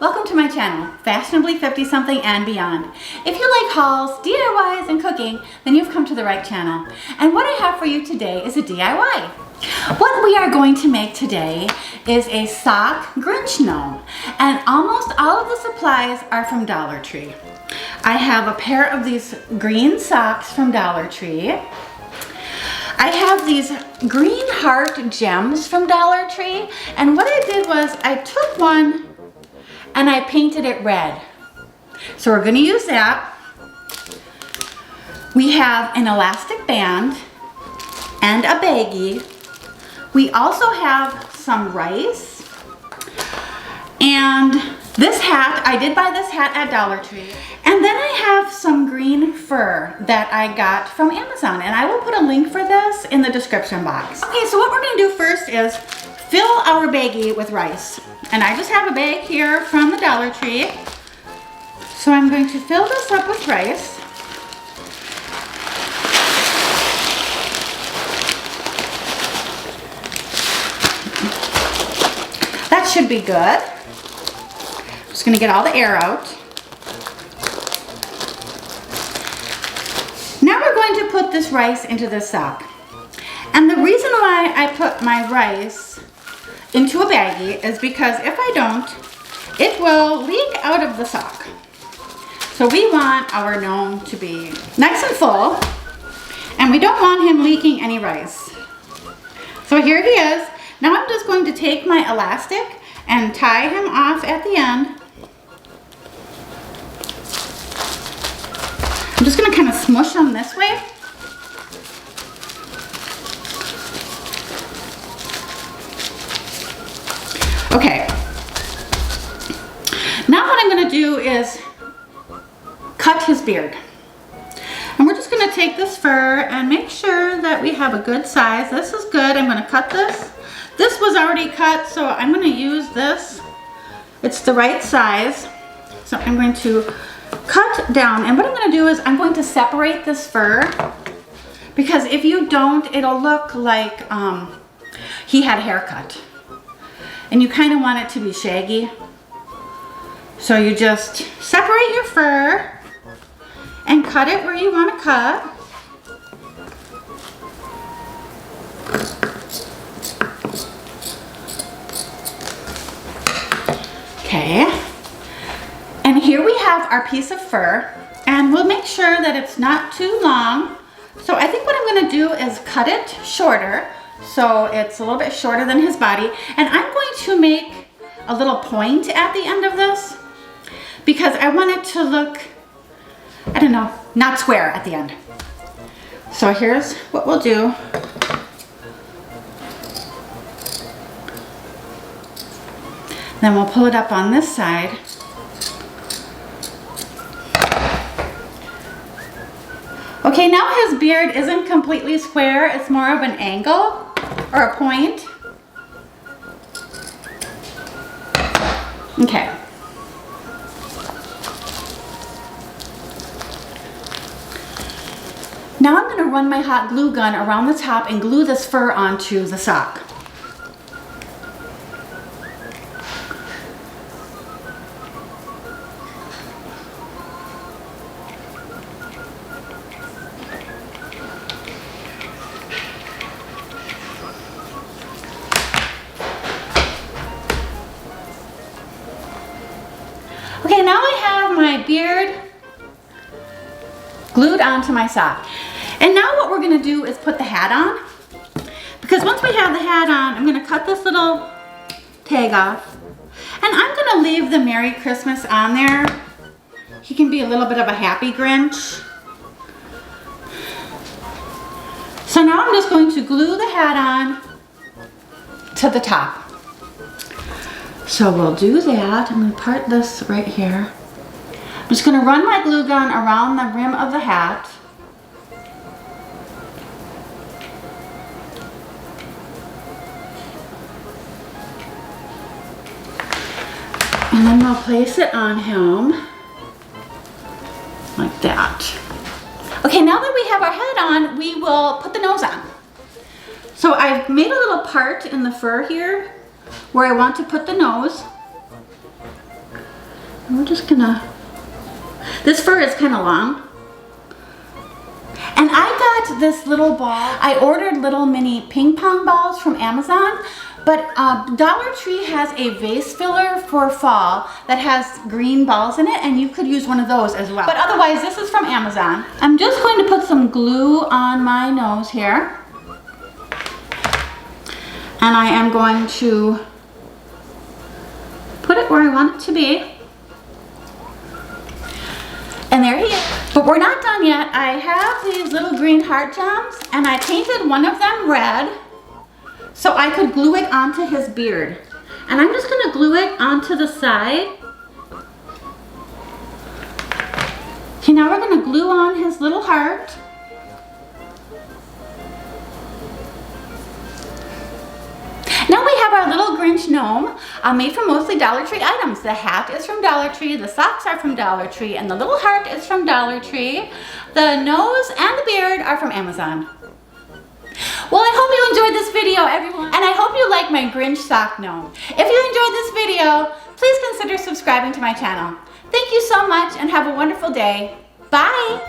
Welcome to my channel, Fashionably 50-something and beyond. If you like hauls, DIYs, and cooking, then you've come to the right channel. And what I have for you today is a DIY. What we are going to make today is a sock Grinch gnome. And almost all of the supplies are from Dollar Tree. I have a pair of these green socks from Dollar Tree. I have these green heart gems from Dollar Tree. And what I did was I took one and I painted it red. So we're gonna use that. We have an elastic band and a baggie. We also have some rice. And this hat, I did buy this hat at Dollar Tree. And then I have some green fur that I got from Amazon. And I will put a link for this in the description box. Okay, so what we're gonna do first is fill our baggie with rice. And I just have a bag here from the Dollar Tree. So I'm going to fill this up with rice. That should be good. I'm just gonna get all the air out. Now we're going to put this rice into this sock. And the reason why I put my rice into a baggie is because if I don't, it will leak out of the sock. So we want our gnome to be nice and full, and we don't want him leaking any rice. So here he is. Now I'm just going to take my elastic and tie him off at the end. I'm just gonna kind of smush him this way. Okay, now what I'm going to do is cut his beard. And we're just going to take this fur and make sure that we have a good size. This is good. I'm going to cut this. This was already cut, so I'm going to use this. It's the right size. So I'm going to cut down. And what I'm going to do is I'm going to separate this fur, because if you don't, it'll look like he had a haircut. And you kind of want it to be shaggy. So you just separate your fur and cut it where you want to cut. Okay. And here we have our piece of fur, and we'll make sure that it's not too long. So I think what I'm going to do is cut it shorter, so it's a little bit shorter than his body. And I'm going to make a little point at the end of this because I want it to look, I don't know, not square at the end. So here's what we'll do. Then we'll pull it up on this side. Okay, now his beard isn't completely square, it's more of an angle or a point. Okay. Now I'm going to run my hot glue gun around the top and glue this fur onto the sock. Okay, now I have my beard glued onto my sock. And now what we're gonna do is put the hat on. Because once we have the hat on, I'm gonna cut this little tag off. And I'm gonna leave the Merry Christmas on there. He can be a little bit of a happy Grinch. So now I'm just going to glue the hat on to the top. So we'll do that. I'm going to part this right here. I'm just going to run my glue gun around the rim of the hat. And then we'll place it on him like that. Okay, now that we have our head on, we will put the nose on. So I've made a little part in the fur here where I want to put the nose. And we're just gonna, this fur is kind of long. And I got this little ball. I ordered little mini ping pong balls from Amazon, but Dollar Tree has a vase filler for fall that has green balls in it, and you could use one of those as well. But otherwise, this is from Amazon. I'm just going to put some glue on my nose here. And I am going to put it where I want it to be. And there he is. But we're not done yet. I have these little green heart gems, and I painted one of them red so I could glue it onto his beard. And I'm just gonna glue it onto the side. Okay, now we're gonna glue on his little heart. Now we have our little Grinch gnome made from mostly Dollar Tree items. The hat is from Dollar Tree, the socks are from Dollar Tree, and the little heart is from Dollar Tree. The nose and the beard are from Amazon. Well, I hope you enjoyed this video, everyone, and I hope you like my Grinch sock gnome. If you enjoyed this video, please consider subscribing to my channel. Thank you so much and have a wonderful day. Bye!